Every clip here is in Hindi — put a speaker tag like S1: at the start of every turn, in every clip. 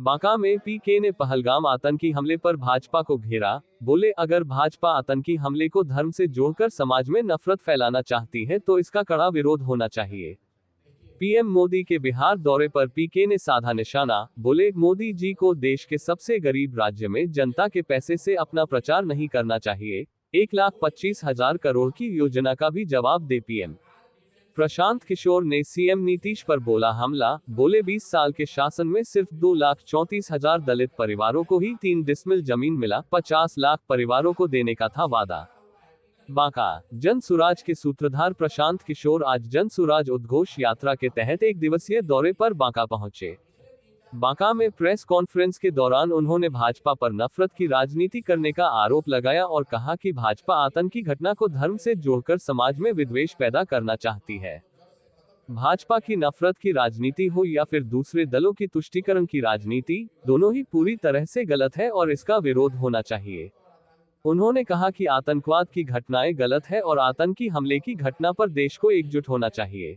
S1: बांका में पीके ने पहलगाम आतंकी हमले पर भाजपा को घेरा, बोले अगर भाजपा आतंकी हमले को धर्म से जोड़कर समाज में नफरत फैलाना चाहती है तो इसका कड़ा विरोध होना चाहिए। पीएम मोदी के बिहार दौरे पर पीके ने साधा निशाना, बोले मोदी जी को देश के सबसे गरीब राज्य में जनता के पैसे से अपना प्रचार नहीं करना चाहिए। 1,25,000 करोड़ की योजना का भी जवाब दे पीएम। प्रशांत किशोर ने सीएम नीतीश पर बोला हमला, बोले 20 साल के शासन में सिर्फ 2,34,000 दलित परिवारों को ही 3 डिसमिल जमीन मिला, 50 लाख परिवारों को देने का था वादा। बांका जन सुराज के सूत्रधार प्रशांत किशोर आज जन सुराज उद्घोष यात्रा के तहत एक दिवसीय दौरे पर बांका पहुंचे। बांका में प्रेस कॉन्फ्रेंस के दौरान उन्होंने भाजपा पर नफरत की राजनीति करने का आरोप लगाया और कहा कि भाजपा आतंकी घटना को धर्म से जोड़कर समाज में विद्वेष पैदा करना चाहती है। भाजपा की नफरत की राजनीति हो या फिर दूसरे दलों की तुष्टीकरण की राजनीति, दोनों ही पूरी तरह से गलत है और इसका विरोध होना चाहिए। उन्होंने कहा कि आतंकवाद की घटनाएं गलत है और आतंकी हमले की घटना पर देश को एकजुट होना चाहिए।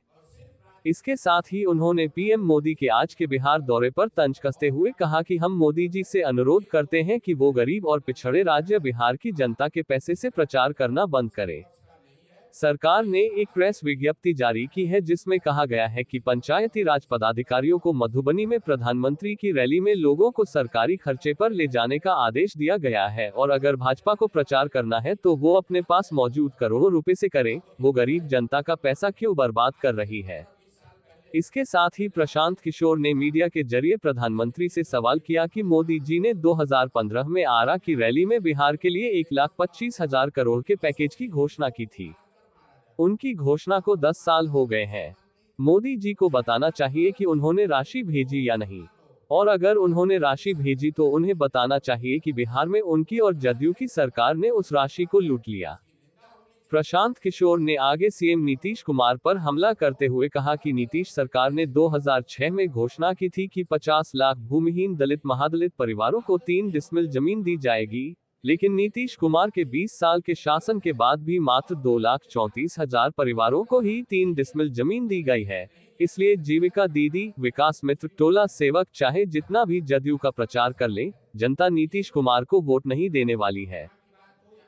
S1: इसके साथ ही उन्होंने पीएम मोदी के आज के बिहार दौरे पर तंज कसते हुए कहा कि हम मोदी जी से अनुरोध करते हैं कि वो गरीब और पिछड़े राज्य बिहार की जनता के पैसे से प्रचार करना बंद करें। सरकार ने एक प्रेस विज्ञप्ति जारी की है जिसमें कहा गया है कि पंचायती राज पदाधिकारियों को मधुबनी में प्रधानमंत्री की रैली में लोगों को सरकारी खर्चे पर ले जाने का आदेश दिया गया है और अगर भाजपा को प्रचार करना है तो वो अपने पास मौजूद करोड़ों रुपए से करें, वो गरीब जनता का पैसा क्यों बर्बाद कर रही है। इसके साथ ही प्रशांत किशोर ने मीडिया के जरिए प्रधानमंत्री से सवाल किया कि मोदी जी ने 2015 में आरा की रैली में बिहार के लिए 1,25,000 करोड़ के पैकेज की घोषणा की थी। उनकी घोषणा को 10 साल हो गए हैं। मोदी जी को बताना चाहिए कि उन्होंने राशि भेजी या नहीं, और अगर उन्होंने राशि भेजी तो उन्हें बताना चाहिए कि बिहार में उनकी और जदयू की सरकार ने उस राशि को लूट लिया। प्रशांत किशोर ने आगे सीएम नीतीश कुमार पर हमला करते हुए कहा कि नीतीश सरकार ने 2006 में घोषणा की थी कि 50 लाख भूमिहीन दलित महादलित परिवारों को 3 डिसमिल जमीन दी जाएगी, लेकिन नीतीश कुमार के 20 साल के शासन के बाद भी मात्र 2,34,000 परिवारों को ही 3 डिसमिल जमीन दी गई है। इसलिए जीविका दीदी, विकास मित्र, टोला सेवक चाहे जितना भी जदयू का प्रचार कर ले, जनता नीतीश कुमार को वोट नहीं देने वाली है।